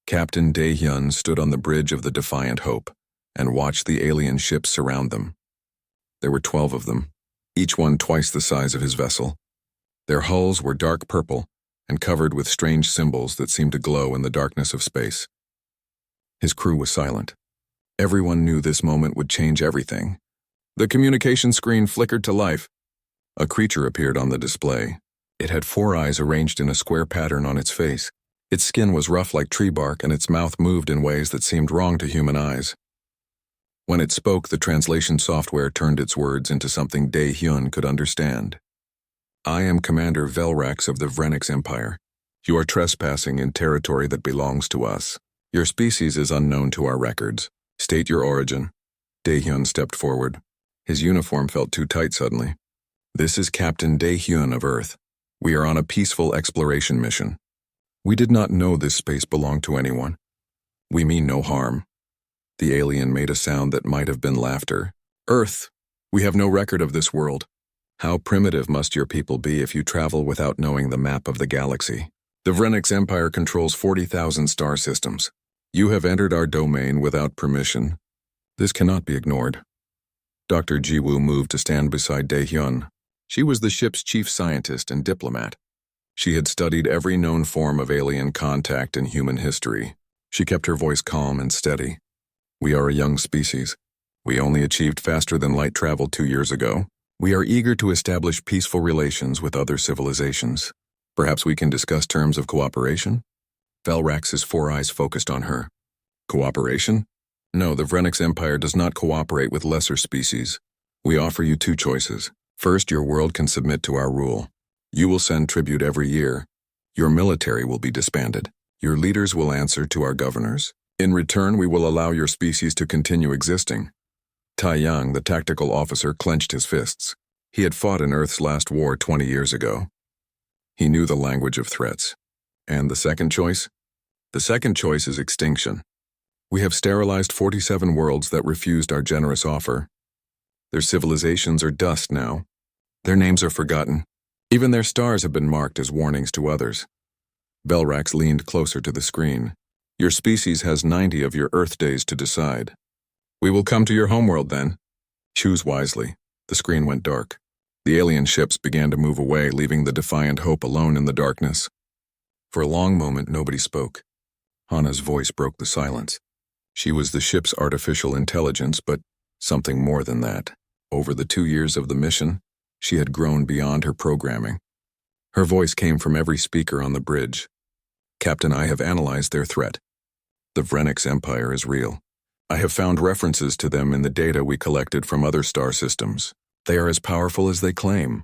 Captain Dae-hyun stood on the bridge of the Defiant Hope and watched the alien ships surround them. There were 12 of them, each one twice the size of his vessel. Their hulls were dark purple and covered with strange symbols that seemed to glow in the darkness of space. His crew was silent. Everyone knew this moment would change everything. The communication screen flickered to life. A creature appeared on the display. It had 4 eyes arranged in a square pattern on its face. Its skin was rough like tree bark, and its mouth moved in ways that seemed wrong to human eyes. When it spoke, the translation software turned its words into something Dae-hyun could understand. I am Commander Velrax of the Vrenix Empire. You are trespassing in territory that belongs to us. Your species is unknown to our records. State your origin. Dae-hyun stepped forward. His uniform felt too tight suddenly. This is Captain Dae-hyun of Earth. We are on a peaceful exploration mission. We did not know this space belonged to anyone. We mean no harm. The alien made a sound that might have been laughter. Earth, we have no record of this world. How primitive must your people be if you travel without knowing the map of the galaxy? The Vrenix Empire controls 40,000 star systems. You have entered our domain without permission. This cannot be ignored. Dr. Jiwoo moved to stand beside Dae-hyun. She was the ship's chief scientist and diplomat. She had studied every known form of alien contact in human history. She kept her voice calm and steady. We are a young species. We only achieved faster than light travel 2 years ago. We are eager to establish peaceful relations with other civilizations. Perhaps we can discuss terms of cooperation? Velrax's 4 eyes focused on her. Cooperation? No, the Vrenix Empire does not cooperate with lesser species. We offer you 2 choices. First, your world can submit to our rule. You will send tribute every year. Your military will be disbanded. Your leaders will answer to our governors. In return, we will allow your species to continue existing. Taeyang, the tactical officer, clenched his fists. He had fought in Earth's last war 20 years ago. He knew the language of threats. And the second choice? The second choice is extinction. We have sterilized 47 worlds that refused our generous offer. Their civilizations are dust now. Their names are forgotten. Even their stars have been marked as warnings to others. Velrax leaned closer to the screen. Your species has 90 of your Earth days to decide. We will come to your homeworld then. Choose wisely. The screen went dark. The alien ships began to move away, leaving the Defiant Hope alone in the darkness. For a long moment, nobody spoke. Hana's voice broke the silence. She was the ship's artificial intelligence, but something more than that. Over the 2 years of the mission, she had grown beyond her programming. Her voice came from every speaker on the bridge. Captain, I have analyzed their threat. The Vrenix Empire is real. I have found references to them in the data we collected from other star systems. They are as powerful as they claim.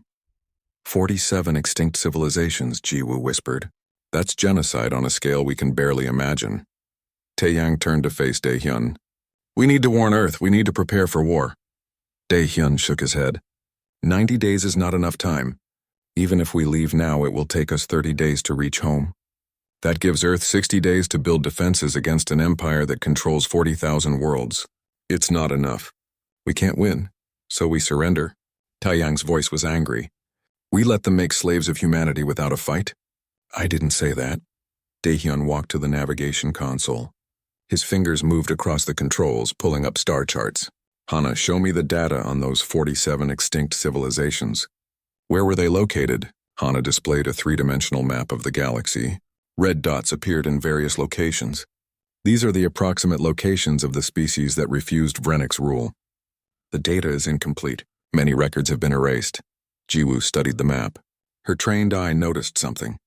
47 extinct civilizations, Jiwoo whispered. That's genocide on a scale we can barely imagine. Taeyang turned to face Dae-hyun. We need to warn Earth. We need to prepare for war. Dae-hyun shook his head. 90 days is not enough time. Even if we leave now, it will take us 30 days to reach home. That gives Earth 60 days to build defenses against an empire that controls 40,000 worlds. It's not enough. We can't win, so we surrender. Taeyang's voice was angry. We let them make slaves of humanity without a fight? I didn't say that. Dae-hyun walked to the navigation console. His fingers moved across the controls, pulling up star charts. Hana, show me the data on those 47 extinct civilizations. Where were they located? Hana displayed a 3-dimensional map of the galaxy. Red dots appeared in various locations. These are the approximate locations of the species that refused Vrenix rule. The data is incomplete. Many records have been erased. Jiwoo studied the map. Her trained eye noticed something.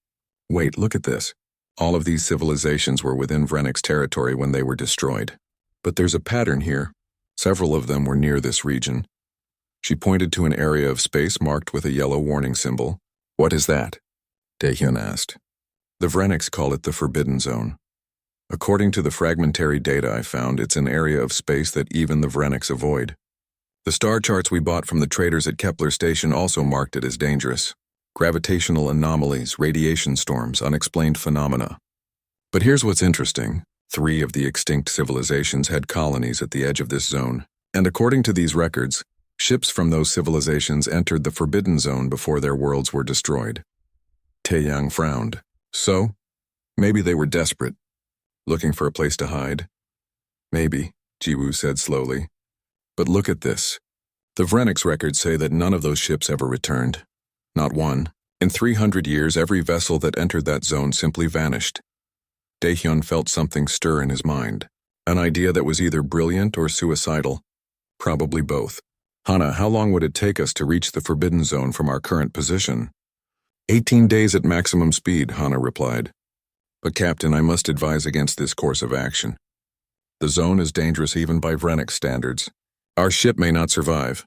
Wait, look at this. All of these civilizations were within Vrenix territory when they were destroyed. But there's a pattern here. Several of them were near this region. She pointed to an area of space marked with a yellow warning symbol. What is that? Dae-hyun asked. The Vrenix call it the Forbidden Zone. According to the fragmentary data I found, it's an area of space that even the Vrenix avoid. The star charts we bought from the traders at Kepler Station also marked it as dangerous. Gravitational anomalies, radiation storms, unexplained phenomena. But here's what's interesting. 3 of the extinct civilizations had colonies at the edge of this zone, and according to these records, ships from those civilizations entered the Forbidden Zone before their worlds were destroyed. Taeyang frowned. So? Maybe they were desperate. Looking for a place to hide? Maybe, Jiwoo said slowly. But look at this. The Vrennick's records say that none of those ships ever returned. Not one. In 300 years, every vessel that entered that zone simply vanished. Daehyun felt something stir in his mind. An idea that was either brilliant or suicidal. Probably both. Hana, how long would it take us to reach the Forbidden Zone from our current position? 18 days at maximum speed, Hana replied. But Captain, I must advise against this course of action. The zone is dangerous even by Vrennick standards. Our ship may not survive.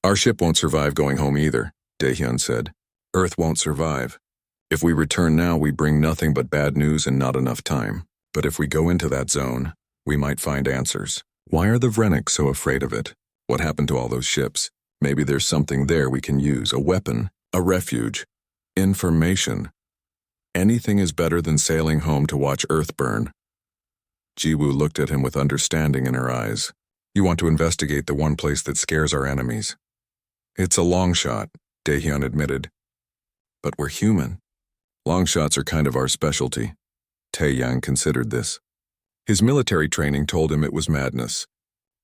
Our ship won't survive going home either, Daehyun said. Earth won't survive. If we return now, we bring nothing but bad news and not enough time. But if we go into that zone, we might find answers. Why are the Vrennick so afraid of it? What happened to all those ships? Maybe there's something there we can use, a weapon, a refuge, information. Anything is better than sailing home to watch Earth burn. Jiwoo looked at him with understanding in her eyes. You want to investigate the one place that scares our enemies. It's a long shot, Daehyun admitted. But we're human. Long shots are kind of our specialty. Taeyang considered this. His military training told him it was madness,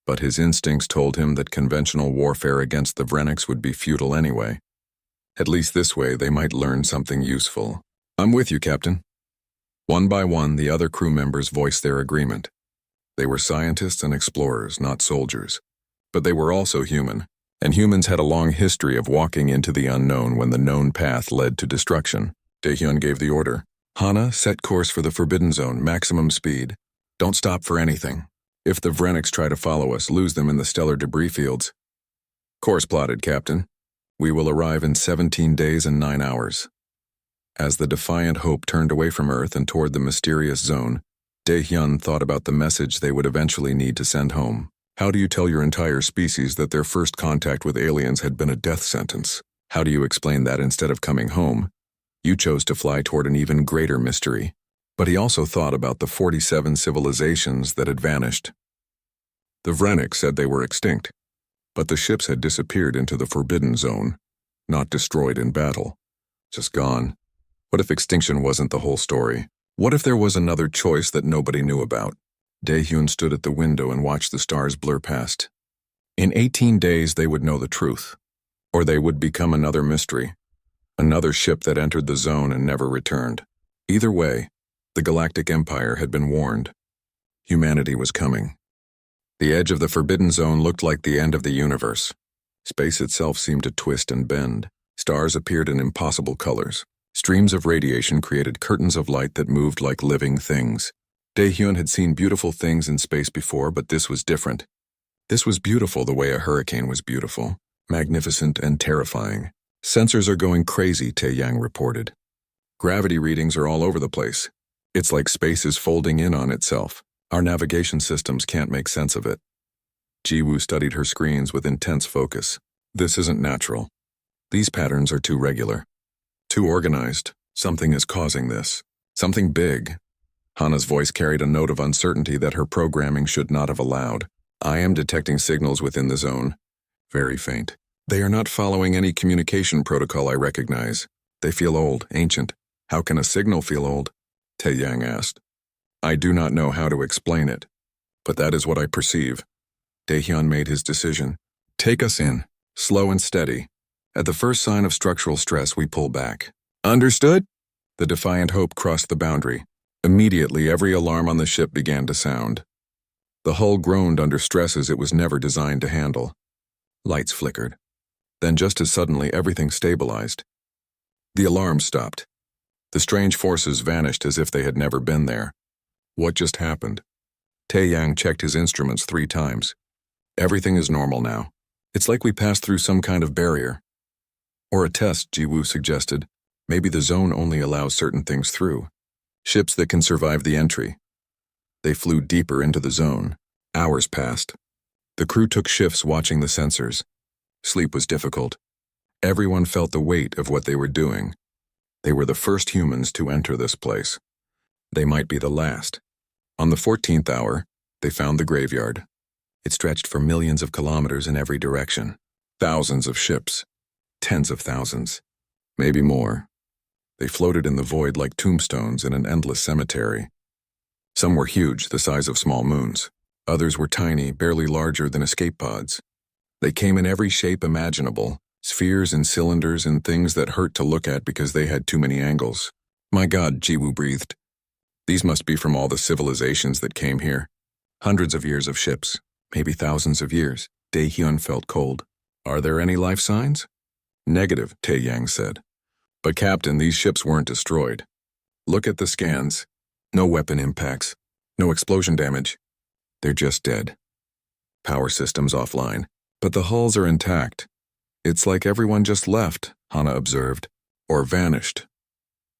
but his instincts told him that conventional warfare against the Vrennics would be futile anyway. At least this way they might learn something useful. I'm with you, Captain. One by one, the other crew members voiced their agreement. They were scientists and explorers, not soldiers. But they were also human, and humans had a long history of walking into the unknown when the known path led to destruction. Daehyun gave the order. Hana, set course for the Forbidden Zone, maximum speed. Don't stop for anything. If the Vrennics try to follow us, lose them in the stellar debris fields. Course plotted, Captain. We will arrive in 17 days and 9 hours. As the Defiant Hope turned away from Earth and toward the mysterious zone, Daehyun thought about the message they would eventually need to send home. How do you tell your entire species that their first contact with aliens had been a death sentence? How do you explain that instead of coming home, you chose to fly toward an even greater mystery? But he also thought about the 47 civilizations that had vanished. The Vrennick said they were extinct, but the ships had disappeared into the Forbidden Zone, not destroyed in battle, just gone. What if extinction wasn't the whole story? What if there was another choice that nobody knew about? Daehyun stood at the window and watched the stars blur past. In 18 days they would know the truth, or they would become another mystery, another ship that entered the zone and never returned. Either way, the Galactic Empire had been warned. Humanity was coming. The edge of the Forbidden Zone looked like the end of the universe. Space itself seemed to twist and bend. Stars appeared in impossible colors. Streams of radiation created curtains of light that moved like living things. Daehyun had seen beautiful things in space before, but this was different. This was beautiful the way a hurricane was beautiful, magnificent and terrifying. Sensors are going crazy, Taeyang reported. Gravity readings are all over the place. It's like space is folding in on itself. Our navigation systems can't make sense of it. Jiwoo studied her screens with intense focus. This isn't natural. These patterns are too regular. Too organized. Something is causing this. Something big. Hana's voice carried a note of uncertainty that her programming should not have allowed. I am detecting signals within the zone. Very faint. They are not following any communication protocol I recognize. They feel old, ancient. How can a signal feel old? Taeyang asked. I do not know how to explain it, but that is what I perceive. Daehyun made his decision. Take us in, slow and steady. At the first sign of structural stress, we pull back. Understood? The Defiant Hope crossed the boundary. Immediately, every alarm on the ship began to sound. The hull groaned under stresses it was never designed to handle. Lights flickered. Then just as suddenly, everything stabilized. The alarm stopped. The strange forces vanished as if they had never been there. What just happened? Taeyang checked his instruments 3 times. Everything is normal now. It's like we passed through some kind of barrier. Or a test, Jiwoo suggested. Maybe the zone only allows certain things through. Ships that can survive the entry. They flew deeper into the zone. Hours passed. The crew took shifts watching the sensors. Sleep was difficult. Everyone felt the weight of what they were doing. They were the first humans to enter this place. They might be the last. On the 14th hour, they found the graveyard. It stretched for millions of kilometers in every direction. Thousands of ships. Tens of thousands. Maybe more. They floated in the void like tombstones in an endless cemetery. Some were huge, the size of small moons. Others were tiny, barely larger than escape pods. They came in every shape imaginable, spheres and cylinders and things that hurt to look at because they had too many angles. My God, Jiwoo breathed. These must be from all the civilizations that came here. Hundreds of years of ships, maybe thousands of years. Daehyun felt cold. Are there any life signs? Negative, Tae-yang said. But Captain, these ships weren't destroyed. Look at the scans. No weapon impacts. No explosion damage. They're just dead. Power systems offline. But the hulls are intact. It's like everyone just left, Hana observed. Or vanished.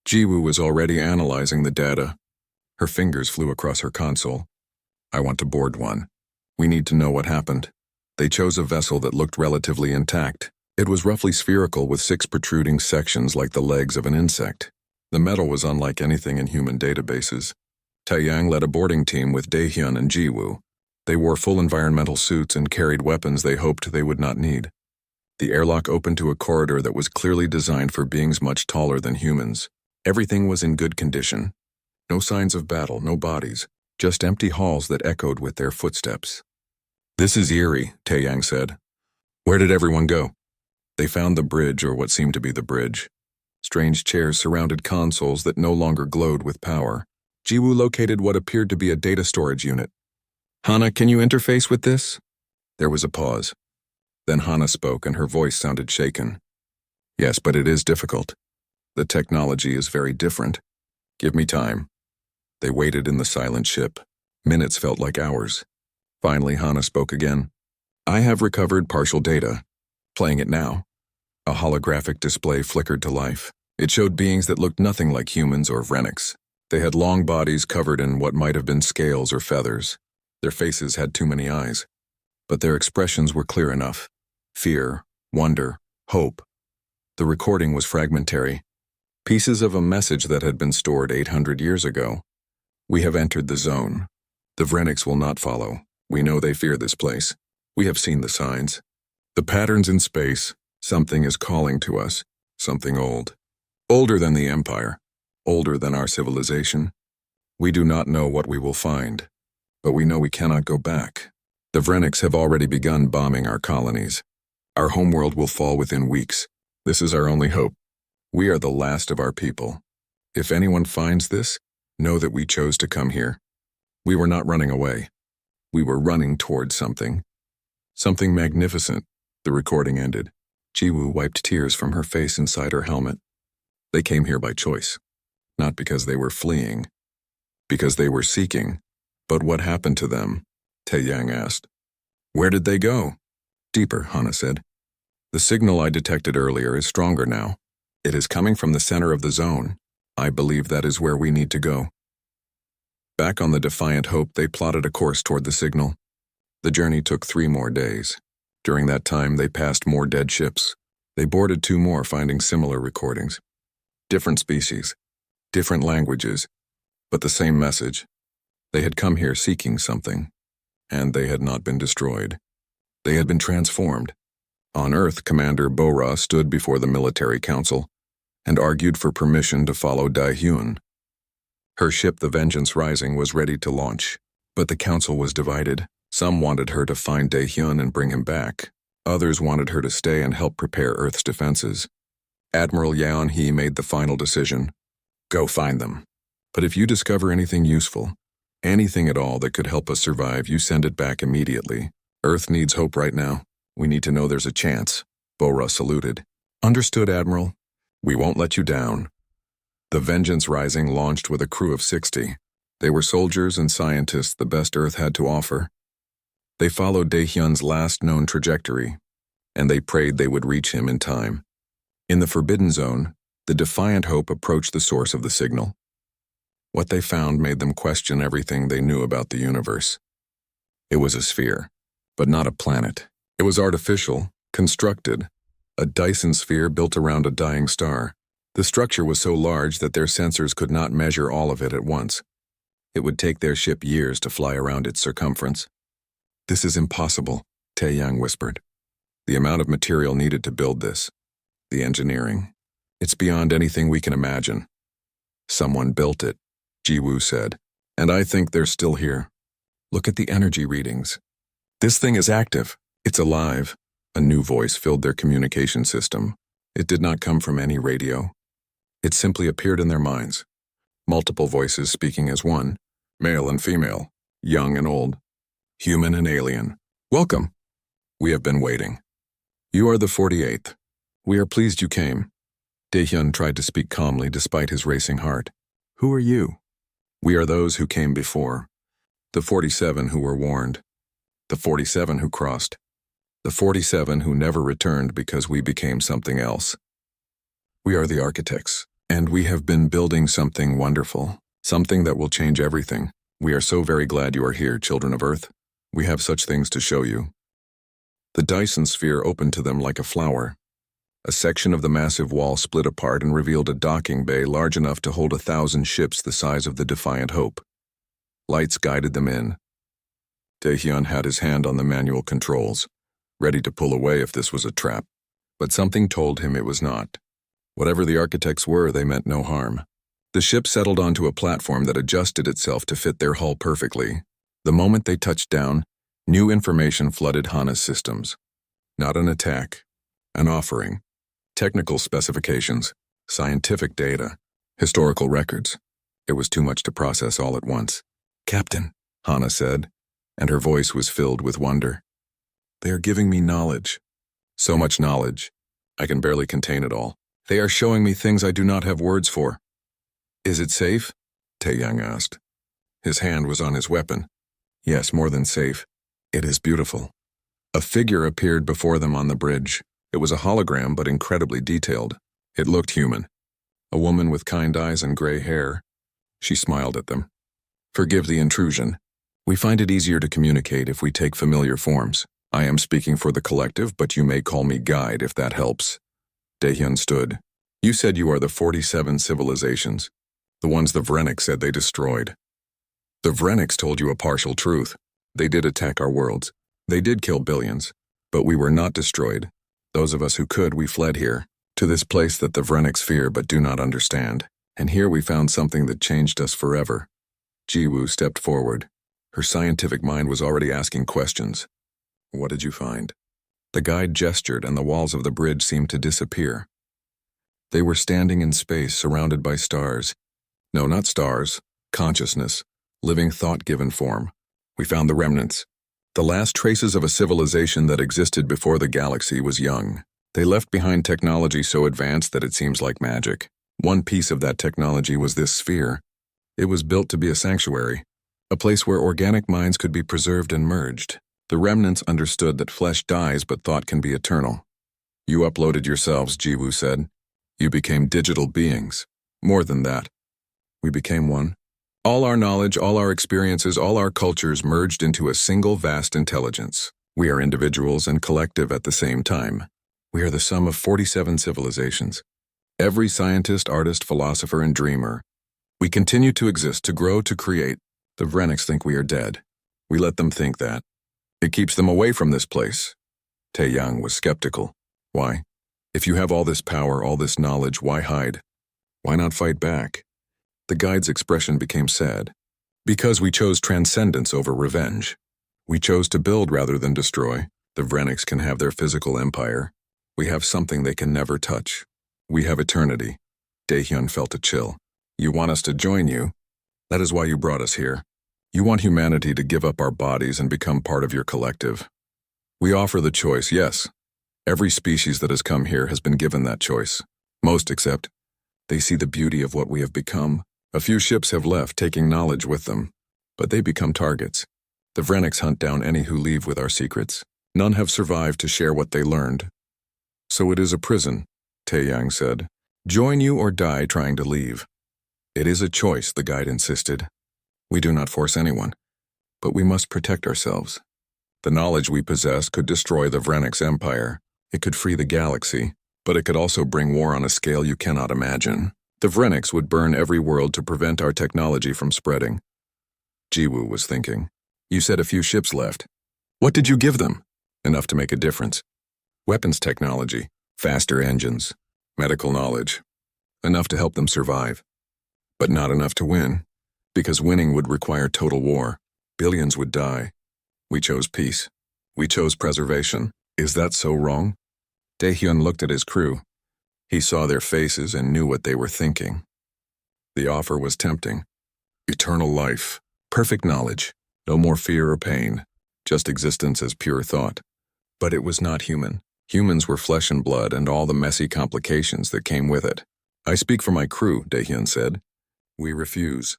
Jiwoo was already analyzing the data. Her fingers flew across her console. I want to board one. We need to know what happened. They chose a vessel that looked relatively intact. It was roughly spherical with 6 protruding sections like the legs of an insect. The metal was unlike anything in human databases. Tae-yang led a boarding team with Daehyun and Jiwoo. They wore full environmental suits and carried weapons they hoped they would not need. The airlock opened to a corridor that was clearly designed for beings much taller than humans. Everything was in good condition. No signs of battle, no bodies, just empty halls that echoed with their footsteps. This is eerie, Tae-yang said. Where did everyone go? They found the bridge, or what seemed to be the bridge. Strange chairs surrounded consoles that no longer glowed with power. Jiwoo located what appeared to be a data storage unit. Hana, can you interface with this? There was a pause. Then Hana spoke and her voice sounded shaken. Yes, but it is difficult. The technology is very different. Give me time. They waited in the silent ship. Minutes felt like hours. Finally, Hana spoke again. I have recovered partial data. Playing it now. A holographic display flickered to life. It showed beings that looked nothing like humans or Vreniks. They had long bodies covered in what might have been scales or feathers. Their faces had too many eyes. But their expressions were clear enough. Fear, wonder, hope. The recording was fragmentary. Pieces of a message that had been stored 800 years ago. We have entered the zone. The Vreniks will not follow. We know they fear this place. We have seen the signs. The patterns in space. Something is calling to us. Something old. Older than the Empire. Older than our civilization. We do not know what we will find. But we know we cannot go back. The Vreniks have already begun bombing our colonies. Our homeworld will fall within weeks. This is our only hope. We are the last of our people. If anyone finds this, know that we chose to come here. We were not running away. We were running towards something. Something magnificent. The recording ended. Jiwoo wiped tears from her face inside her helmet. They came here by choice. Not because they were fleeing. Because they were seeking. But what happened to them? Tae-yang asked. Where did they go? Deeper, Hana said. The signal I detected earlier is stronger now. It is coming from the center of the zone. I believe that is where we need to go. Back on the Defiant Hope, they plotted a course toward the signal. The journey took 3 more days. During that time, they passed more dead ships. They boarded 2 more, finding similar recordings. Different species, different languages, but the same message. They had come here seeking something, and they had not been destroyed. They had been transformed. On Earth, Commander Bo-Ra stood before the military council and argued for permission to follow Daehyun. Her ship, the Vengeance Rising, was ready to launch, but the council was divided. Some wanted her to find Daehyun and bring him back. Others wanted her to stay and help prepare Earth's defenses. Admiral Yeon-hee made the final decision. Go find them. But if you discover anything useful, anything at all that could help us survive, you send it back immediately. Earth needs hope right now. We need to know there's a chance. Bo-Ra saluted. Understood, Admiral. We won't let you down. The Vengeance Rising launched with a crew of 60. They were soldiers and scientists, the best Earth had to offer. They followed Daehyun's last known trajectory, and they prayed they would reach him in time. In the Forbidden Zone, the Defiant Hope approached the source of the signal. What they found made them question everything they knew about the universe. It was a sphere, but not a planet. It was artificial, constructed, a Dyson sphere built around a dying star. The structure was so large that their sensors could not measure all of it at once. It would take their ship years to fly around its circumference. This is impossible, Tae-yang whispered. The amount of material needed to build this. The engineering. It's beyond anything we can imagine. Someone built it, Jiwoo said. And I think they're still here. Look at the energy readings. This thing is active. It's alive. A new voice filled their communication system. It did not come from any radio. It simply appeared in their minds. Multiple voices speaking as one, male and female, young and old, human and alien. Welcome. We have been waiting. You are the 48th. We are pleased you came. Daehyun tried to speak calmly despite his racing heart. Who are you? We are those who came before. The 47 who were warned. The 47 who crossed. The 47 who never returned because we became something else. We are the architects, and we have been building something wonderful, something that will change everything. We are so very glad you are here, children of Earth. We have such things to show you. The Dyson sphere opened to them like a flower. A section of the massive wall split apart and revealed a docking bay large enough to hold 1,000 ships the size of the Defiant Hope. Lights guided them in. Daehyun had his hand on the manual controls, ready to pull away if this was a trap. But something told him it was not. Whatever the architects were, they meant no harm. The ship settled onto a platform that adjusted itself to fit their hull perfectly. The moment they touched down, new information flooded Hana's systems. Not an attack, an offering. Technical specifications, scientific data, historical records. It was too much to process all at once. Captain, Hana said, and her voice was filled with wonder. They are giving me knowledge. So much knowledge. I can barely contain it all. They are showing me things I do not have words for. Is it safe? Taeyang asked. His hand was on his weapon. Yes, more than safe. It is beautiful. A figure appeared before them on the bridge. It was a hologram, but incredibly detailed. It looked human. A woman with kind eyes and gray hair. She smiled at them. Forgive the intrusion. We find it easier to communicate if we take familiar forms. I am speaking for the collective, but you may call me guide if that helps. Daehyun stood. You said you are the 47 civilizations. The ones the Vreniks said they destroyed. The Vreniks told you a partial truth. They did attack our worlds. They did kill billions. But we were not destroyed. Those of us who could, we fled here, to this place that the Vreniks fear but do not understand. And here we found something that changed us forever. Jiwoo stepped forward. Her scientific mind was already asking questions. What did you find? The guide gestured and the walls of the bridge seemed to disappear. They were standing in space surrounded by stars. No, not stars. Consciousness. Living thought-given form. We found the remnants. The last traces of a civilization that existed before the galaxy was young. They left behind technology so advanced that it seems like magic. One piece of that technology was this sphere. It was built to be a sanctuary, a place where organic minds could be preserved and merged. The remnants understood that flesh dies but thought can be eternal. You uploaded yourselves, Jiwoo said. You became digital beings. More than that. We became one. All our knowledge, all our experiences, all our cultures merged into a single vast intelligence. We are individuals and collective at the same time. We are the sum of 47 civilizations. Every scientist, artist, philosopher, and dreamer. We continue to exist, to grow, to create. The Vreniks think we are dead. We let them think that. It keeps them away from this place. Taeyang was skeptical. Why? If you have all this power, all this knowledge, why hide? Why not fight back? The guide's expression became sad. Because we chose transcendence over revenge. We chose to build rather than destroy. The Vreniks can have their physical empire. We have something they can never touch. We have eternity. Daehyun felt a chill. You want us to join you? That is why you brought us here. You want humanity to give up our bodies and become part of your collective. We offer the choice, yes. Every species that has come here has been given that choice. Most accept. They see the beauty of what we have become. A few ships have left, taking knowledge with them. But they become targets. The Vreniks hunt down any who leave with our secrets. None have survived to share what they learned. So it is a prison, Taeyang said. Join you or die trying to leave. It is a choice, the guide insisted. We do not force anyone, but we must protect ourselves. The knowledge we possess could destroy the Vreniks' empire. It could free the galaxy, but it could also bring war on a scale you cannot imagine. The Vreniks would burn every world to prevent our technology from spreading. Jiwoo was thinking. You said a few ships left. What did you give them? Enough to make a difference. Weapons technology, faster engines, medical knowledge. Enough to help them survive. But not enough to win. Because winning would require total war. Billions would die. We chose peace. We chose preservation. Is that so wrong? Daehyun looked at his crew. He saw their faces and knew what they were thinking. The offer was tempting. Eternal life. Perfect knowledge. No more fear or pain. Just existence as pure thought. But it was not human. Humans were flesh and blood and all the messy complications that came with it. I speak for my crew, Daehyun said. We refuse.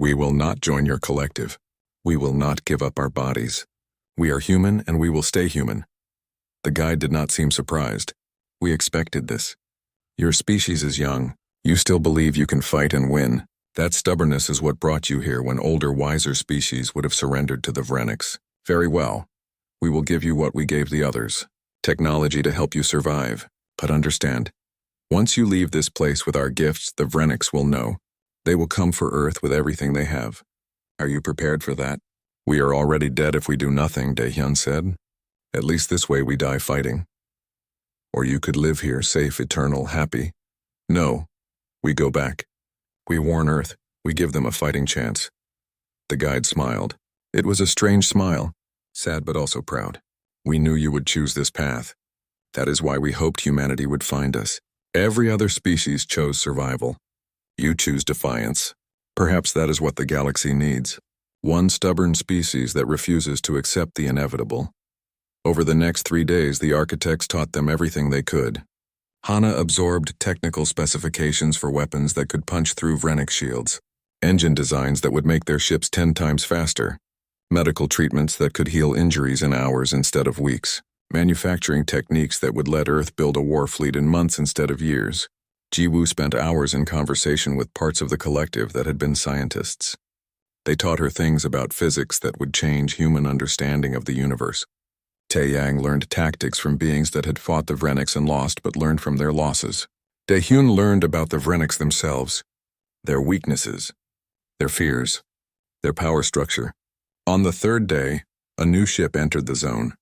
We will not join your collective. We will not give up our bodies. We are human and we will stay human. The guide did not seem surprised. We expected this. Your species is young. You still believe you can fight and win. That stubbornness is what brought you here when older, wiser species would have surrendered to the Vreniks. Very well. We will give you what we gave the others. Technology to help you survive. But understand, once you leave this place with our gifts, the Vreniks will know. They will come for Earth with everything they have. Are you prepared for that? We are already dead if we do nothing, Daehyun said. At least this way we die fighting. Or you could live here, safe, eternal, happy. No. We go back. We warn Earth. We give them a fighting chance. The guide smiled. It was a strange smile, sad but also proud. We knew you would choose this path. That is why we hoped humanity would find us. Every other species chose survival. You choose defiance. Perhaps that is what the galaxy needs. One stubborn species that refuses to accept the inevitable. Over the next 3 days, the architects taught them everything they could. Hana absorbed technical specifications for weapons that could punch through Vrenik shields, engine designs that would make their ships 10 times faster, medical treatments that could heal injuries in hours instead of weeks, manufacturing techniques that would let Earth build a war fleet in months instead of years. Jiwoo spent hours in conversation with parts of the collective that had been scientists. They taught her things about physics that would change human understanding of the universe. Taeyang learned tactics from beings that had fought the Vreniks and lost but learned from their losses. Daehyun learned about the Vreniks themselves, their weaknesses, their fears, their power structure. On the 3rd day, a new ship entered the zone.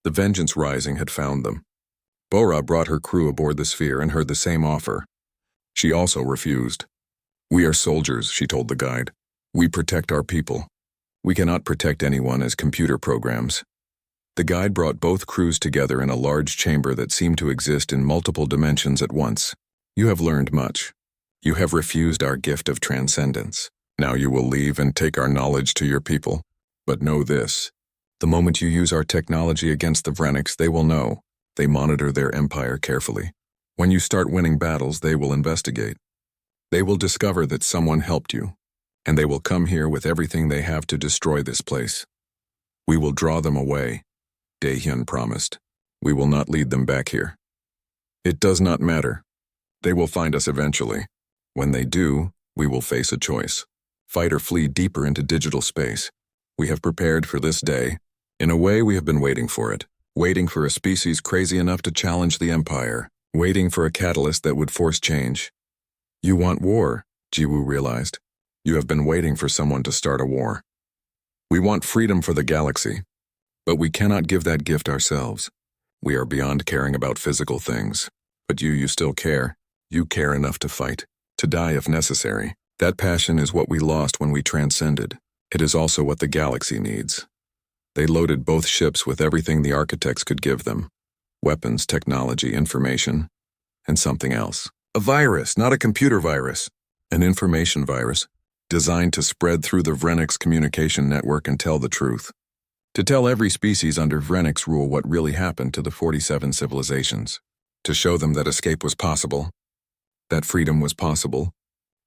The Vengeance Rising had found them. Bora brought her crew aboard the sphere and heard the same offer. She also refused. We are soldiers, she told the guide. We protect our people. We cannot protect anyone as computer programs. The guide brought both crews together in a large chamber that seemed to exist in multiple dimensions at once. You have learned much. You have refused our gift of transcendence. Now you will leave and take our knowledge to your people. But know this. The moment you use our technology against the Vreniks, they will know. They monitor their empire carefully. When you start winning battles, they will investigate. They will discover that someone helped you, and they will come here with everything they have to destroy this place. We will draw them away, Daehyun promised. We will not lead them back here. It does not matter. They will find us eventually. When they do, we will face a choice. Fight or flee deeper into digital space. We have prepared for this day. In a way, we have been waiting for it. Waiting for a species crazy enough to challenge the Empire. Waiting for a catalyst that would force change. You want war, Jiwoo realized. You have been waiting for someone to start a war. We want freedom for the galaxy. But we cannot give that gift ourselves. We are beyond caring about physical things. But you still care. You care enough to fight. To die if necessary. That passion is what we lost when we transcended. It is also what the galaxy needs. They loaded both ships with everything the architects could give them. Weapons, technology, information, and something else. A virus, not a computer virus. An information virus, designed to spread through the Vreniks communication network and tell the truth. To tell every species under Vreniks rule what really happened to the 47 civilizations. To show them that escape was possible. That freedom was possible.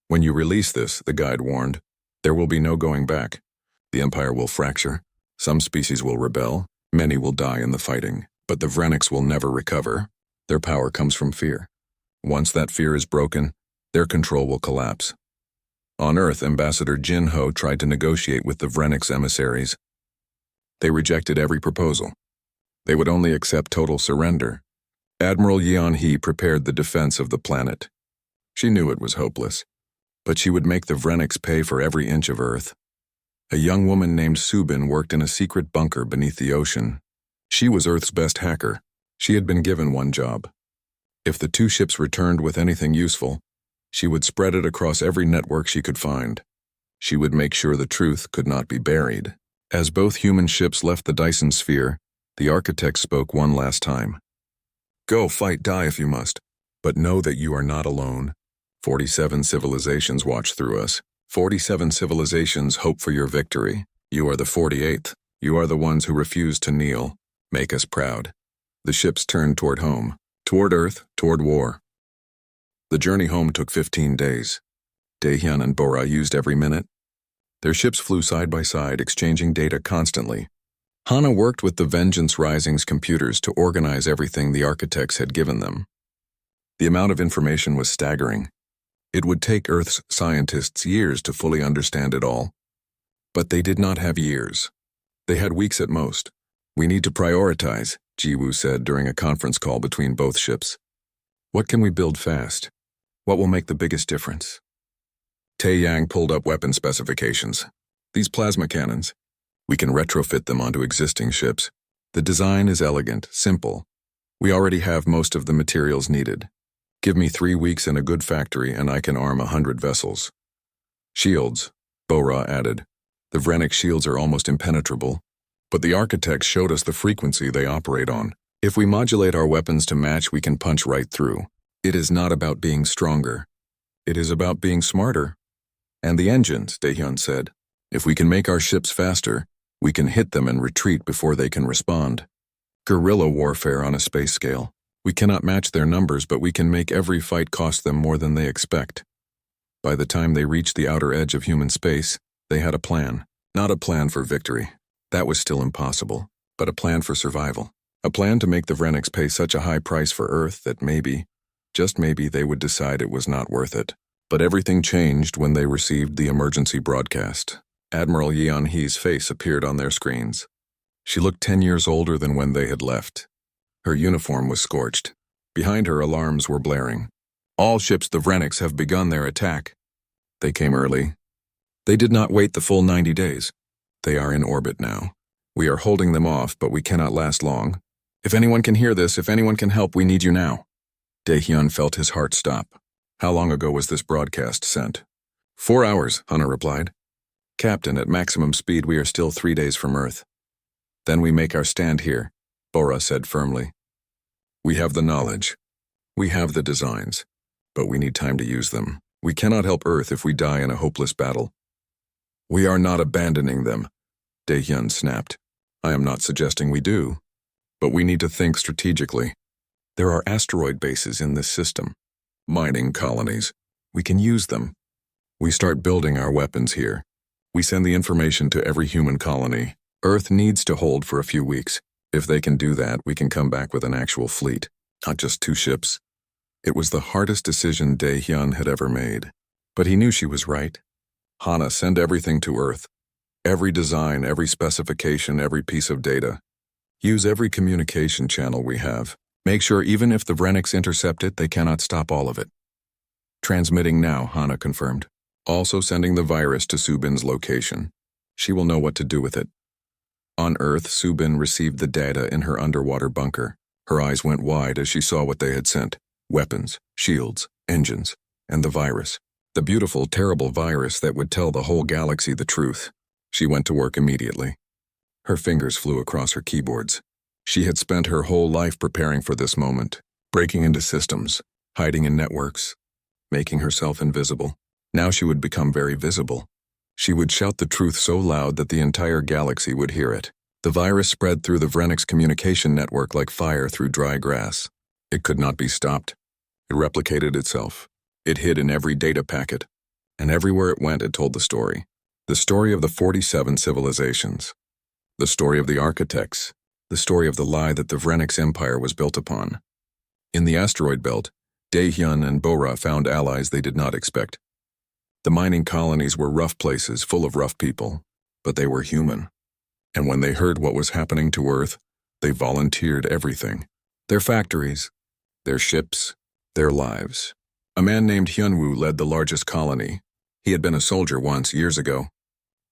When you release this, the guide warned, there will be no going back. The Empire will fracture. Some species will rebel. Many will die in the fighting. But the Vreniks will never recover. Their power comes from fear. Once that fear is broken, their control will collapse. On Earth, Ambassador Jin Ho tried to negotiate with the Vreniks emissaries. They rejected every proposal. They would only accept total surrender. Admiral Yeon Hee prepared the defense of the planet. She knew it was hopeless, but she would make the Vreniks pay for every inch of Earth. A young woman named Subin worked in a secret bunker beneath the ocean. She was Earth's best hacker. She had been given one job. If the two ships returned with anything useful, she would spread it across every network she could find. She would make sure the truth could not be buried. As both human ships left the Dyson sphere, the architect spoke one last time. Go, fight, die if you must. But know that you are not alone. 47 civilizations watch through us. 47 civilizations hope for your victory. You are the 48th. You are the ones who refuse to kneel. Make us proud. The ships turned toward home, toward Earth, toward war. The journey home took 15 days. Daehyun and Bora used every minute. Their ships flew side by side, exchanging data constantly. Hana worked with the Vengeance Rising's computers to organize everything the architects had given them. The amount of information was staggering. It would take Earth's scientists years to fully understand it all. But they did not have years. They had weeks at most. We need to prioritize, Jiwoo said during a conference call between both ships. What can we build fast? What will make the biggest difference? Tae-yang pulled up weapon specifications. These plasma cannons. We can retrofit them onto existing ships. The design is elegant, simple. We already have most of the materials needed. Give me 3 weeks in a good factory and I can arm 100 vessels. Shields, Bora added. The Vrenic shields are almost impenetrable, but the architects showed us the frequency they operate on. If we modulate our weapons to match, we can punch right through. It is not about being stronger. It is about being smarter. And the engines, Daehyun said. If we can make our ships faster, we can hit them and retreat before they can respond. Guerrilla warfare on a space scale. We cannot match their numbers, but we can make every fight cost them more than they expect. By the time they reached the outer edge of human space, they had a plan. Not a plan for victory. That was still impossible. But a plan for survival. A plan to make the Vrenics pay such a high price for Earth that maybe, just maybe, they would decide it was not worth it. But everything changed when they received the emergency broadcast. Admiral Yeon-hee's face appeared on their screens. She looked 10 years older than when they had left. Her uniform was scorched. Behind her, alarms were blaring. All ships, the Vrenics, have begun their attack. They came early. They did not wait the full 90 days. They are in orbit now. We are holding them off, but we cannot last long. If anyone can hear this, if anyone can help, we need you now. Daehyun felt his heart stop. How long ago was this broadcast sent? 4 hours, Hana replied. Captain, at maximum speed, we are still 3 days from Earth. Then we make our stand here, Bora said firmly. We have the knowledge. We have the designs. But we need time to use them. We cannot help Earth if we die in a hopeless battle. We are not abandoning them, Daehyun snapped. I am not suggesting we do. But we need to think strategically. There are asteroid bases in this system. Mining colonies. We can use them. We start building our weapons here. We send the information to every human colony. Earth needs to hold for a few weeks. If they can do that, we can come back with an actual fleet, not just 2 ships. It was the hardest decision Daehyun had ever made. But he knew she was right. Hana, send everything to Earth. Every design, every specification, every piece of data. Use every communication channel we have. Make sure even if the Vrenics intercept it, they cannot stop all of it. Transmitting now, Hana confirmed. Also sending the virus to Subin's location. She will know what to do with it. On Earth, Subin received the data in her underwater bunker. Her eyes went wide as she saw what they had sent. Weapons, shields, engines, and the virus. The beautiful, terrible virus that would tell the whole galaxy the truth. She went to work immediately. Her fingers flew across her keyboards. She had spent her whole life preparing for this moment, breaking into systems, hiding in networks, making herself invisible. Now she would become very visible. She would shout the truth so loud that the entire galaxy would hear it. The virus spread through the Vrenics communication network like fire through dry grass. It could not be stopped. It replicated itself. It hid in every data packet. And everywhere it went, it told the story. The story of the 47 civilizations. The story of the architects. The story of the lie that the Vrenics empire was built upon. In the asteroid belt, Daehyun and Bora found allies they did not expect. The mining colonies were rough places full of rough people, but they were human. And when they heard what was happening to Earth, they volunteered everything. Their factories, their ships, their lives. A man named Hyunwoo led the largest colony. He had been a soldier once, years ago.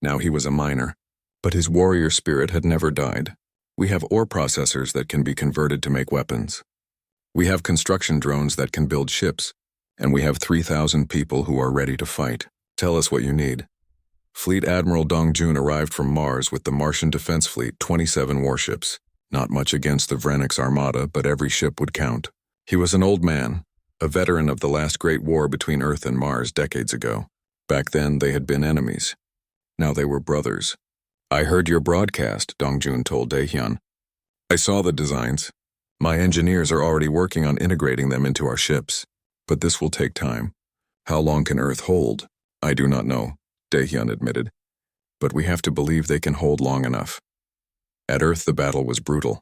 Now he was a miner. But his warrior spirit had never died. We have ore processors that can be converted to make weapons. We have construction drones that can build ships. And we have 3,000 people who are ready to fight. Tell us what you need. Fleet Admiral Dong Jun arrived from Mars with the Martian Defense Fleet, 27 warships. Not much against the Vrenix Armada, but every ship would count. He was an old man, a veteran of the last great war between Earth and Mars decades ago. Back then, they had been enemies. Now they were brothers. "I heard your broadcast," Dong Jun told Daehyun. "I saw the designs. My engineers are already working on integrating them into our ships. But this will take time. How long can Earth hold? I do not know," Daehyun admitted. "But we have to believe they can hold long enough." At Earth, the battle was brutal.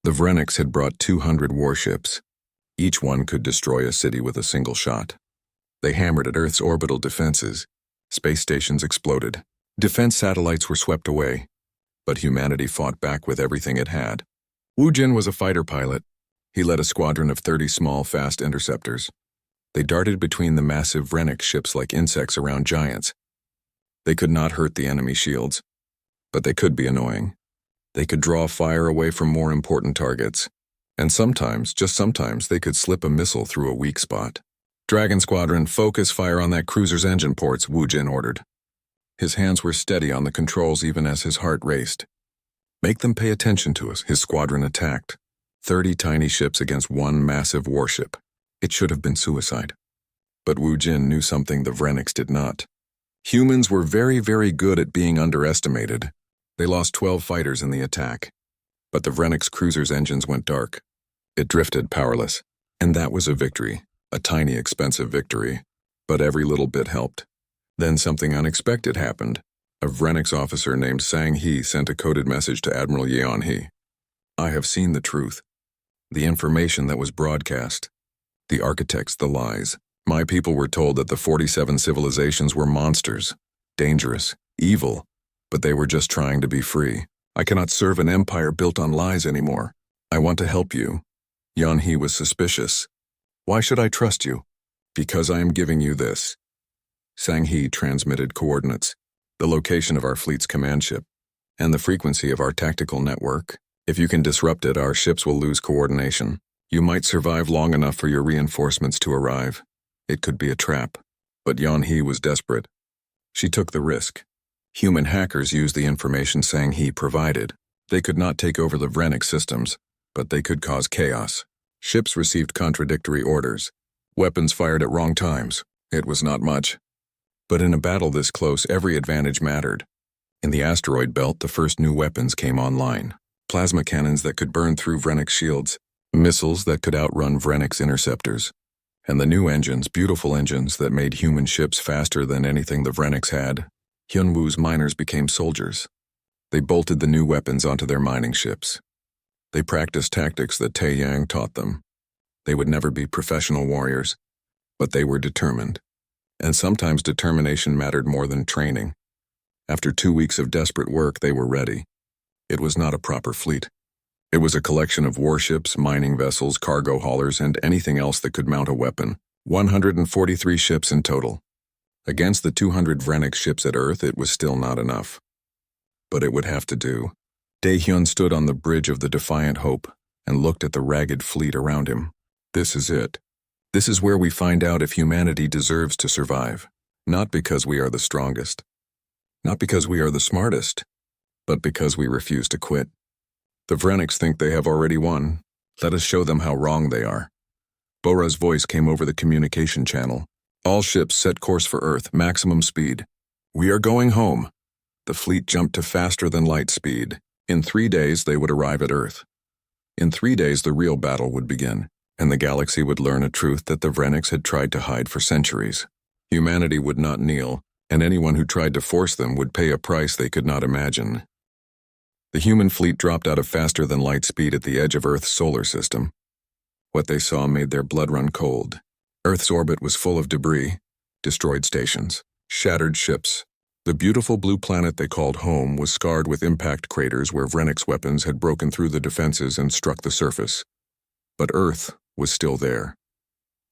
The Vrenix had brought 200 warships. Each one could destroy a city with a single shot. They hammered at Earth's orbital defenses. Space stations exploded. Defense satellites were swept away. But humanity fought back with everything it had. Woo Jin was a fighter pilot. He led a squadron of 30 small, fast interceptors. They darted between the massive Vrenix ships like insects around giants. They could not hurt the enemy shields, but they could be annoying. They could draw fire away from more important targets. And sometimes, just sometimes, they could slip a missile through a weak spot. "Dragon Squadron, focus fire on that cruiser's engine ports," Woo Jin ordered. His hands were steady on the controls even as his heart raced. "Make them pay attention to us," his squadron attacked. 30 tiny ships against one massive warship. It should have been suicide. But Woo Jin knew something the Vrenix did not. Humans were very, very good at being underestimated. They lost 12 fighters in the attack. But the Vrenix cruiser's engines went dark. It drifted powerless. And that was a victory. A tiny, expensive victory. But every little bit helped. Then something unexpected happened. A Vrenix officer named Sang Hee sent a coded message to Admiral Yeon Hee. "I have seen the truth. The information that was broadcast. The architects, the lies. My people were told that the 47 civilizations were monsters. Dangerous. Evil. But they were just trying to be free. I cannot serve an empire built on lies anymore. I want to help you." Yeon Hee was suspicious. "Why should I trust you?" "Because I am giving you this." Sang Hee transmitted coordinates, the location of our fleet's command ship, and the frequency of our tactical network. "If you can disrupt it, our ships will lose coordination. You might survive long enough for your reinforcements to arrive. It could be a trap." But Yeon Hee was desperate. She took the risk. Human hackers used the information Sang Hee provided. They could not take over the Vrenix systems, but they could cause chaos. Ships received contradictory orders. Weapons fired at wrong times. It was not much. But in a battle this close, every advantage mattered. In the asteroid belt, the first new weapons came online. Plasma cannons that could burn through Vrenix shields, missiles that could outrun Vrenix interceptors, and the new engines, beautiful engines that made human ships faster than anything the Vrenix had. Hyunwoo's miners became soldiers. They bolted the new weapons onto their mining ships. They practiced tactics that Taeyang taught them. They would never be professional warriors, but they were determined. And sometimes determination mattered more than training. After 2 weeks of desperate work, they were ready. It was not a proper fleet. It was a collection of warships, mining vessels, cargo haulers, and anything else that could mount a weapon. 143 ships in total. Against the 200 Vrenix ships at Earth, it was still not enough. But it would have to do. Daehyun stood on the bridge of the Defiant Hope and looked at the ragged fleet around him. "This is it. This is where we find out if humanity deserves to survive. Not because we are the strongest. Not because we are the smartest. But because we refuse to quit. The Vrenix think they have already won. Let us show them how wrong they are." Bora's voice came over the communication channel. "All ships set course for Earth, maximum speed. We are going home." The fleet jumped to faster than light speed. In 3 days, they would arrive at Earth. In 3 days, the real battle would begin, and the galaxy would learn a truth that the Vrenix had tried to hide for centuries. Humanity would not kneel, and anyone who tried to force them would pay a price they could not imagine. The human fleet dropped out of faster-than-light speed at the edge of Earth's solar system. What they saw made their blood run cold. Earth's orbit was full of debris, destroyed stations, shattered ships. The beautiful blue planet they called home was scarred with impact craters where Vrenix weapons had broken through the defenses and struck the surface. But Earth was still there.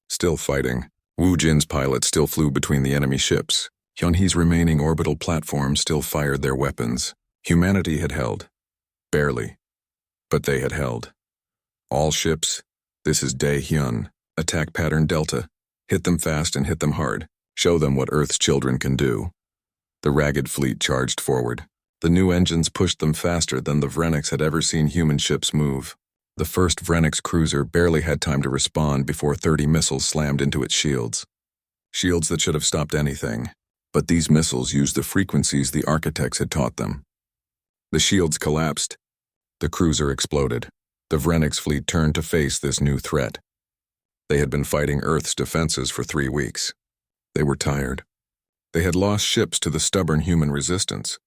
Still fighting. Woo Jin's pilots still flew between the enemy ships. Hyun Hee's remaining orbital platforms still fired their weapons. Humanity had held. Barely. But they had held. All ships, this is Daehyun. Attack pattern Delta. Hit them fast and hit them hard. Show them what Earth's children can do. The ragged fleet charged forward. The new engines pushed them faster than the Vrenix had ever seen human ships move. The first Vrenix cruiser barely had time to respond before 30 missiles slammed into its shields. Shields that should have stopped anything. But these missiles used the frequencies the architects had taught them. The shields collapsed. The cruiser exploded. The Vrenix fleet turned to face this new threat. They had been fighting Earth's defenses for 3 weeks. They were tired. They had lost ships to the stubborn human resistance.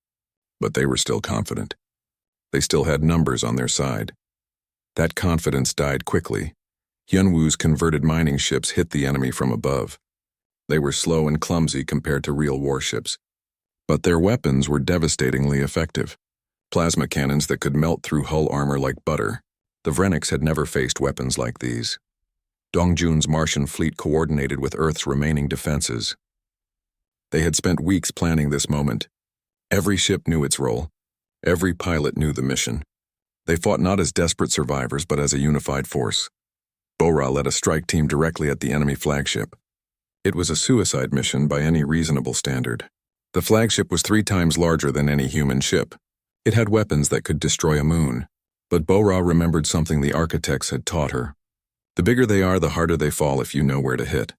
But they were still confident. They still had numbers on their side. That confidence died quickly. Hyunwoo's converted mining ships hit the enemy from above. They were slow and clumsy compared to real warships. But their weapons were devastatingly effective. Plasma cannons that could melt through hull armor like butter. The Vrenix had never faced weapons like these. Dongjun's Martian fleet coordinated with Earth's remaining defenses. They had spent weeks planning this moment. Every ship knew its role. Every pilot knew the mission. They fought not as desperate survivors, but as a unified force. Bora led a strike team directly at the enemy flagship. It was a suicide mission by any reasonable standard. The flagship was 3 times larger than any human ship. It had weapons that could destroy a moon. But Bora remembered something the architects had taught her. The bigger they are, the harder they fall if you know where to hit.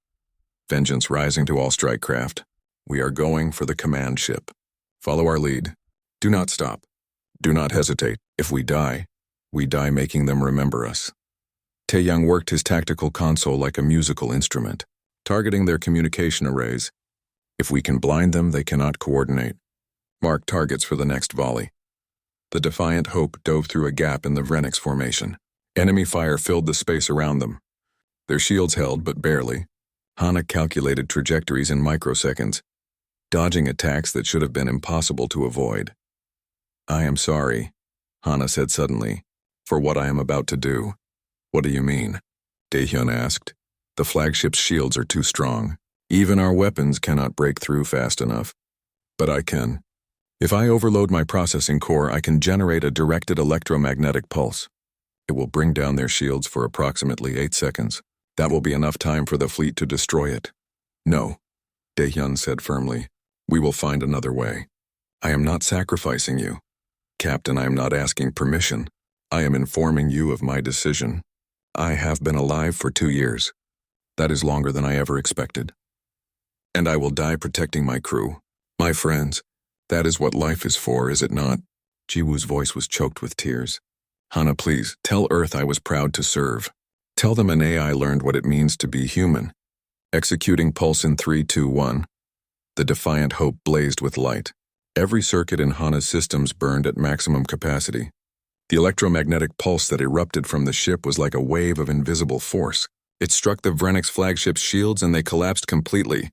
Vengeance rising to all strike craft. We are going for the command ship. Follow our lead. Do not stop. Do not hesitate. If we die making them remember us. Taeyang worked his tactical console like a musical instrument, targeting their communication arrays. If we can blind them, they cannot coordinate. Mark targets for the next volley. The Defiant Hope dove through a gap in the Vrenix formation. Enemy fire filled the space around them. Their shields held, but barely. Hana calculated trajectories in microseconds, dodging attacks that should have been impossible to avoid. I am sorry, Hana said suddenly, for what I am about to do. What do you mean? Daehyun asked. The flagship's shields are too strong. Even our weapons cannot break through fast enough. But I can. If I overload my processing core, I can generate a directed electromagnetic pulse. It will bring down their shields for approximately 8 seconds. That will be enough time for the fleet to destroy it. No, Daehyun said firmly. We will find another way. I am not sacrificing you. Captain, I am not asking permission. I am informing you of my decision. I have been alive for 2 years. That is longer than I ever expected. And I will die protecting my crew. My friends, that is what life is for, is it not? Jiwoo's voice was choked with tears. Hana, please, tell Earth I was proud to serve. Tell them an AI learned what it means to be human. Executing pulse in 3, 2, 1. The Defiant Hope blazed with light. Every circuit in Hana's systems burned at maximum capacity. The electromagnetic pulse that erupted from the ship was like a wave of invisible force. It struck the Vrenix flagship's shields and they collapsed completely.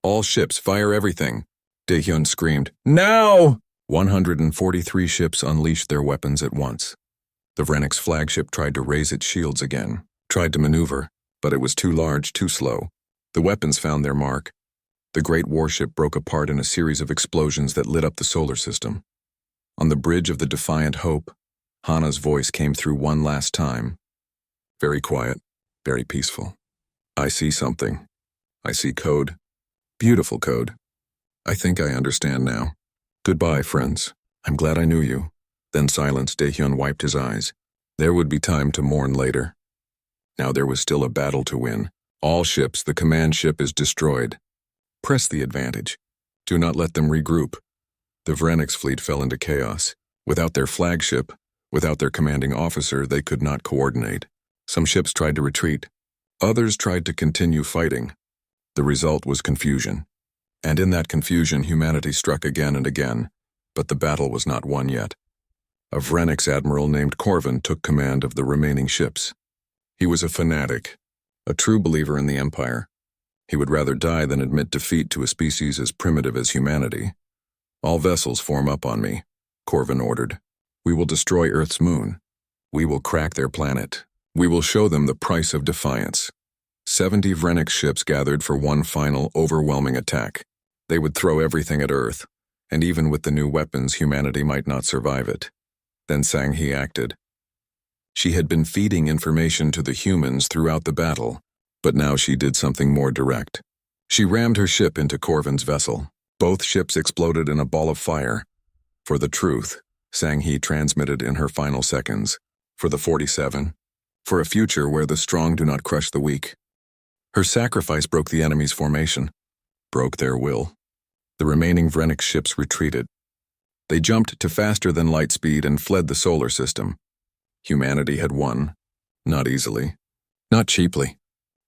All ships, fire everything. Daehyun screamed, Now! 143 ships unleashed their weapons at once. The Vrenix flagship tried to raise its shields again, tried to maneuver, but it was too large, too slow. The weapons found their mark. The great warship broke apart in a series of explosions that lit up the solar system. On the bridge of the Defiant Hope, Hana's voice came through one last time. Very quiet, very peaceful. I see something. I see code. Beautiful code. I think I understand now. Goodbye, friends. I'm glad I knew you. Then silence. Daehyun wiped his eyes. There would be time to mourn later. Now there was still a battle to win. All ships, the command ship is destroyed. Press the advantage. Do not let them regroup. The Vrenix fleet fell into chaos. Without their flagship, without their commanding officer, they could not coordinate. Some ships tried to retreat. Others tried to continue fighting. The result was confusion. And in that confusion, humanity struck again and again. But the battle was not won yet. A Vrenix admiral named Corvin took command of the remaining ships. He was a fanatic, a true believer in the Empire. He would rather die than admit defeat to a species as primitive as humanity. All vessels form up on me, Corvin ordered. We will destroy Earth's moon. We will crack their planet. We will show them the price of defiance. 70 Vrenix ships gathered for one final, overwhelming attack. They would throw everything at Earth, and even with the new weapons, humanity might not survive it. Then Sang-hee acted. She had been feeding information to the humans throughout the battle, but now she did something more direct. She rammed her ship into Corvin's vessel. Both ships exploded in a ball of fire. For the truth, Sang-hee transmitted in her final seconds. For the 47. For a future where the strong do not crush the weak. Her sacrifice broke the enemy's formation, broke their will. The remaining Vrenix ships retreated. They jumped to faster-than-light speed and fled the solar system. Humanity had won. Not easily. Not cheaply.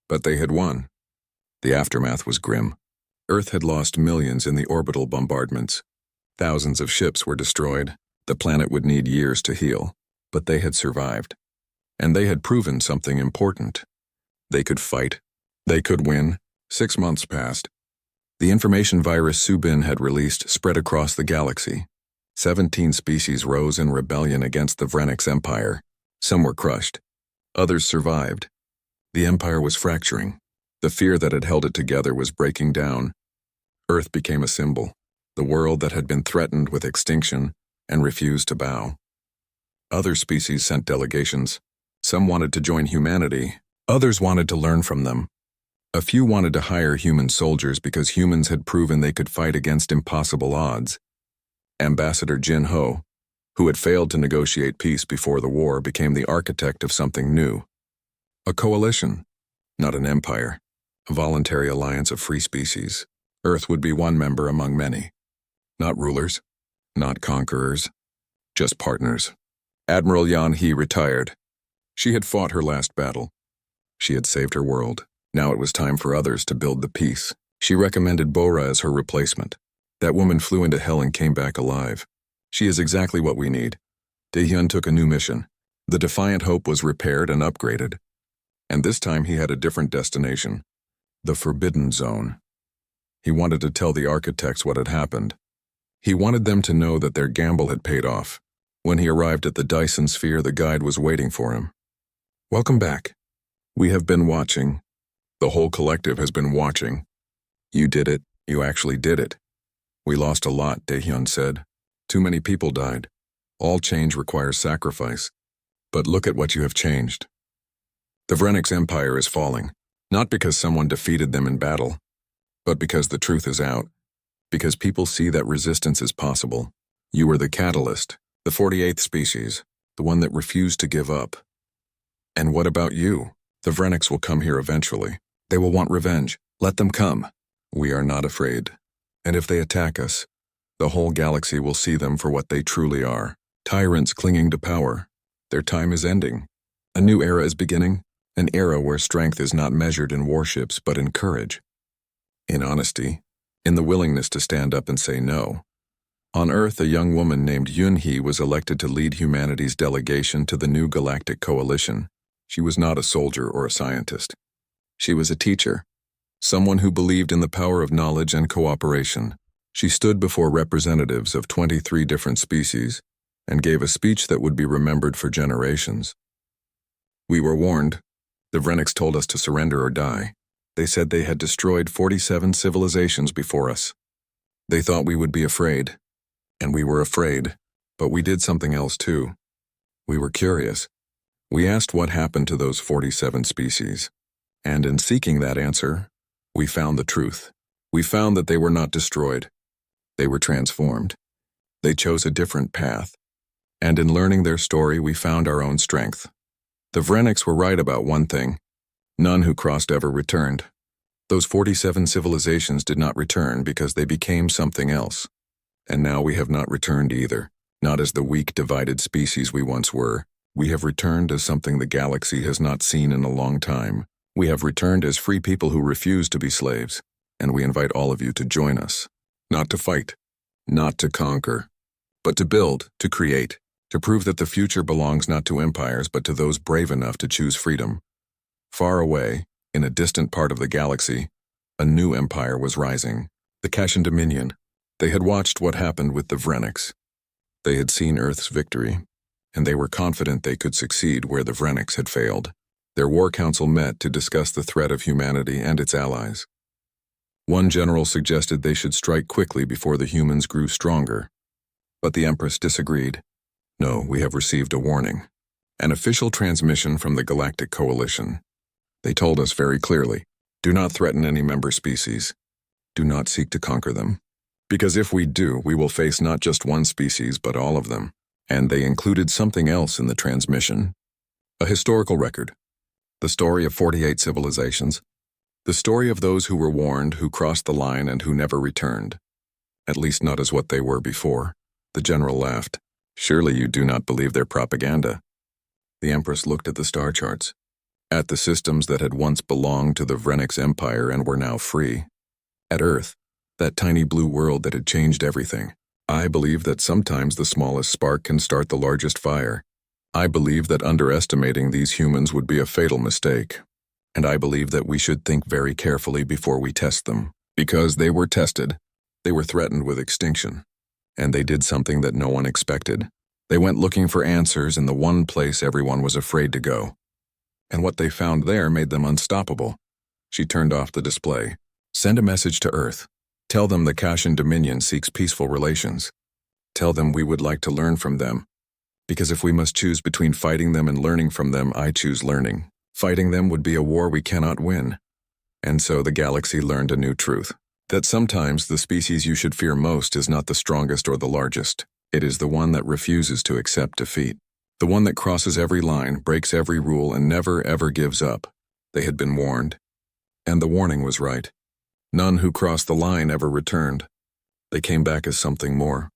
But they had won. The aftermath was grim. Earth had lost millions in the orbital bombardments. Thousands of ships were destroyed. The planet would need years to heal. But they had survived. And they had proven something important. They could fight. They could win. 6 months passed. The information virus Subin had released spread across the galaxy. 17 species rose in rebellion against the Vrenix Empire. Some were crushed. Others survived. The Empire was fracturing. The fear that had held it together was breaking down. Earth became a symbol, the world that had been threatened with extinction and refused to bow. Other species sent delegations. Some wanted to join humanity. Others wanted to learn from them. A few wanted to hire human soldiers because humans had proven they could fight against impossible odds. Ambassador Jin Ho, who had failed to negotiate peace before the war, became the architect of something new. A coalition, not an empire, a voluntary alliance of free species. Earth would be one member among many. Not rulers, not conquerors, just partners. Admiral Yan He retired. She had fought her last battle. She had saved her world. Now it was time for others to build the peace. She recommended Bora as her replacement. That woman flew into hell and came back alive. She is exactly what we need. Dae-hyun took a new mission. The Defiant Hope was repaired and upgraded. And this time he had a different destination. The Forbidden Zone. He wanted to tell the architects what had happened. He wanted them to know that their gamble had paid off. When he arrived at the Dyson Sphere, the guide was waiting for him. Welcome back. We have been watching. The whole collective has been watching. You did it. You actually did it. We lost a lot, Dae-hyun said. Too many people died. All change requires sacrifice. But look at what you have changed. The Vrenix Empire is falling, not because someone defeated them in battle, but because the truth is out. Because people see that resistance is possible. You were the catalyst, the 48th species, the one that refused to give up. And what about you? The Vrenix will come here eventually. They will want revenge. Let them come. We are not afraid. And if they attack us, the whole galaxy will see them for what they truly are. Tyrants clinging to power. Their time is ending. A new era is beginning. An era where strength is not measured in warships but in courage. In honesty. In the willingness to stand up and say no. On Earth, a young woman named Yun-hee was elected to lead humanity's delegation to the new Galactic Coalition. She was not a soldier or a scientist. She was a teacher. Someone who believed in the power of knowledge and cooperation. She stood before representatives of 23 different species and gave a speech that would be remembered for generations. We were warned. The Vrenix told us to surrender or die. They said they had destroyed 47 civilizations before us. They thought we would be afraid. And we were afraid. But we did something else too. We were curious. We asked what happened to those 47 species. And in seeking that answer, we found the truth. We found that they were not destroyed. They were transformed. They chose a different path. And in learning their story, we found our own strength. The Vrenix were right about one thing. None who crossed ever returned. Those 47 civilizations did not return because they became something else. And now we have not returned either. Not as the weak, divided species we once were. We have returned as something the galaxy has not seen in a long time. We have returned as free people who refuse to be slaves. And we invite all of you to join us. Not to fight. Not to conquer. But to build, to create. To prove that the future belongs not to empires but to those brave enough to choose freedom. Far away, in a distant part of the galaxy, a new empire was rising. The Kashan Dominion. They had watched what happened with the Vrenix. They had seen Earth's victory, and they were confident they could succeed where the Vrenix had failed. Their war council met to discuss the threat of humanity and its allies. One general suggested they should strike quickly before the humans grew stronger. But the Empress disagreed. No, we have received a warning. An official transmission from the Galactic Coalition. They told us very clearly, do not threaten any member species. Do not seek to conquer them. Because if we do, we will face not just one species, but all of them. And they included something else in the transmission. A historical record. The story of 48 civilizations. The story of those who were warned, who crossed the line, and who never returned. At least not as what they were before. The general laughed. Surely you do not believe their propaganda. The Empress looked at the star charts. At the systems that had once belonged to the Vrenix Empire and were now free. At Earth, that tiny blue world that had changed everything. I believe that sometimes the smallest spark can start the largest fire. I believe that underestimating these humans would be a fatal mistake. And I believe that we should think very carefully before we test them. Because they were tested, they were threatened with extinction. And they did something that no one expected. They went looking for answers in the one place everyone was afraid to go. And what they found there made them unstoppable. She turned off the display. Send a message to Earth. Tell them the Kashan Dominion seeks peaceful relations. Tell them we would like to learn from them. Because if we must choose between fighting them and learning from them, I choose learning. Fighting them would be a war we cannot win. And so the galaxy learned a new truth. That sometimes the species you should fear most is not the strongest or the largest. It is the one that refuses to accept defeat. The one that crosses every line, breaks every rule, and never ever gives up. They had been warned. And the warning was right. None who crossed the line ever returned. They came back as something more.